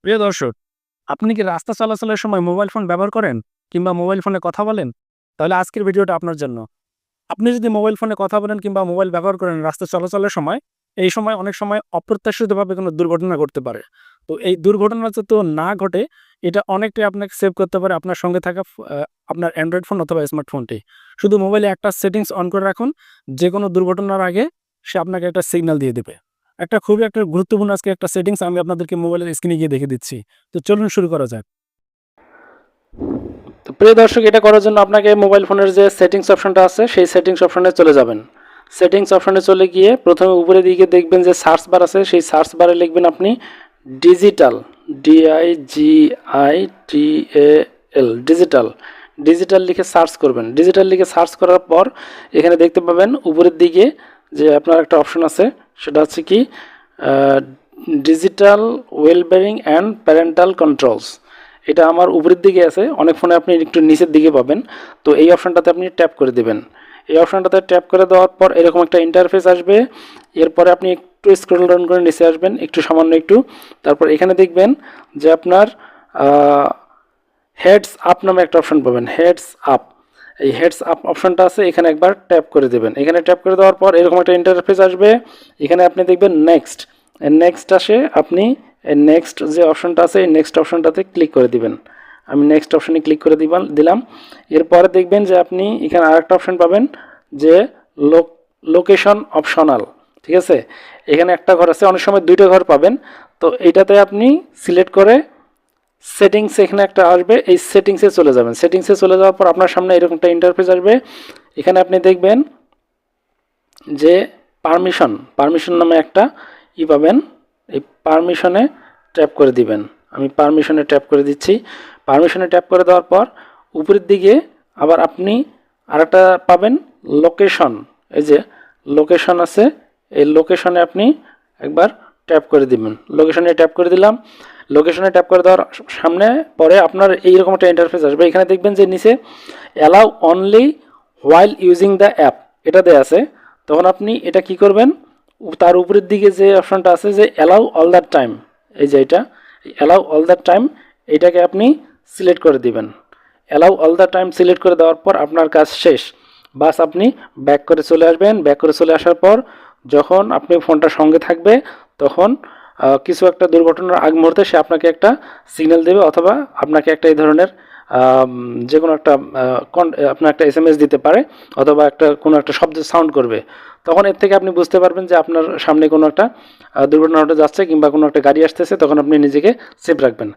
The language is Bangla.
প্রিয় দর্শক, আপনি কি রাস্তা চলাচলের সময় মোবাইল ফোন ব্যবহার করেন কিংবা মোবাইল ফোনে কথা বলেন? তাহলে আজকের ভিডিওটা আপনার জন্য। আপনি যদি মোবাইল ফোনে কথা বলেন কিংবা মোবাইল ব্যবহার করেন রাস্তা চলাচলের সময়, এই সময় অনেক সময় অপ্রত্যাশিতভাবে কোনো দুর্ঘটনা ঘটতে পারে। তো এই দুর্ঘটনা যাতে না ঘটে, এটা অনেকটাই আপনাকে সেভ করতে পারে আপনার সঙ্গে থাকা আপনার অ্যান্ড্রয়েড ফোন অথবা স্মার্টফোনটি। শুধু মোবাইলে একটা সেটিংস অন করে রাখুন, যেকোনো দুর্ঘটনার আগে সে আপনাকে একটা সিগন্যাল দিয়ে দেবে। খুবই একটা গুরুত্বপূর্ণ আজকে একটা সেটিংস আমি আপনাদেরকে মোবাইলের স্ক্রিনে গিয়ে দেখিয়ে দিচ্ছি। তো চলুন শুরু করা যাক। তো প্রিয় দর্শক, এটা করার জন্য আপনাকে মোবাইল ফোনের যে সেটিংস অপশনটা আছে সেই সেটিংস অপশনে চলে যাবেন। সেটিংস অপশনে চলে গিয়ে প্রথমে উপরের দিকে দেখবেন যে সার্চ বার আছে, সেই সার্চ বারে লিখবেন আপনি ডিজিটাল, DIGITAL, ডিজিটাল। ডিজিটাল লিখে সার্চ করবেন। ডিজিটাল লিখে সার্চ করার পর এখানে দেখতে পাবেন উপরের দিকে যে আপনার একটা অপশন আছে, সেটা হচ্ছে কি digital wellbeing and parental controls. এটা আমার উপরের দিকে আছে, অনেক ফোনে আপনি একটু নিচের দিকে পাবেন। তো এই অপশনটাতে আপনি ট্যাপ করে দেবেন। এই অপশনটাতে ট্যাপ করে দেওয়ার পর এরকম একটা ইন্টারফেস আসবে। এরপরে আপনি একটু স্ক্রল ডাউন করে নিচে আসবেন, একটু সামান্য একটু। তারপর এখানে দেখবেন যে আপনার হেডস আপ নামে একটা অপশন পাবেন, হেডস আপ। এই হেডস আপ অপশনটা আছে, এখানে একবার ট্যাপ করে দেবেন। এখানে ট্যাপ করে দেওয়ার পর এরকম একটা ইন্টারফেস আসবে। এখানে আপনি দেখবেন নেক্সট, নেক্সট আসে, আপনি এই নেক্সট যে অপশনটা আছে এই নেক্সট অপশনটাতে ক্লিক করে দিবেন। আমি নেক্সট অপশনে ক্লিক করে দিলাম। এরপরে দেখবেন যে আপনি এখানে আরেকটা অপশন পাবেন যে লোকেশন অপশনাল। ঠিক আছে, এখানে একটা ঘর আছে, অনেক সময় দুইটা ঘর পাবেন। তো এইটাতে আপনি সিলেক্ট করে সেটিংস এখানে একটা আসবে, এই সেটিংসে চলে যাবেন। সেটিংসে চলে যাওয়ার পর আপনার সামনে এরকম একটা ইন্টারফেস আসবে। এখানে আপনি দেখবেন যে পারমিশন নামে একটা পাবেন। এই পারমিশনে ট্যাপ করে দিবেন। আমি পারমিশনে ট্যাপ করে দিচ্ছি। পারমিশনে ট্যাপ করে দেওয়ার পর উপরের দিকে আবার আপনি আরেকটা পাবেন লোকেশন। এই যে লোকেশন আছে, এই লোকেশনে আপনি একবার ট্যাপ করে দিবেন। লোকেশনে ট্যাপ করে দিলাম। লোকেশনে ট্যাপ করে দেওয়ার সামনে পরে আপনার এইরকম একটা ইন্টারফেস আসবে। এখানে দেখবেন যে নিচে allow only while using the app এটা দেয়া আছে। তখন আপনি এটা কি করবেন, তার উপরের দিকে যে অপশনটা আছে যে অ্যালাউ অল দ্য টাইম, এই যে এটা অ্যালাউ অল দ্য টাইম, এইটাকে আপনি সিলেক্ট করে দিবেন। Allow all the time select করে দেওয়ার পর আপনার কাজ শেষ। বাস আপনি ব্যাক করে চলে আসবেন। ব্যাক করে চলে আসার পর যখন আপনি ফোনটা সঙ্গে থাকবে তখন কিছু একটা দুর্ঘটনার আগ মুহূর্তে সে আপনাকে একটা সিগন্যাল দেবে, অথবা আপনাকে একটা এই ধরনের যে কোনো একটা আপনার একটা SMS দিতে পারে, অথবা কোনো একটা শব্দ সাউন্ড করবে। তখন এর থেকে আপনি বুঝতে পারবেন যে আপনার সামনে কোনো একটা দুর্ঘটনা ঘটে যাচ্ছে কিংবা কোনো একটা গাড়ি আসতেছে, তখন আপনি নিজেকে সেফ রাখবেন।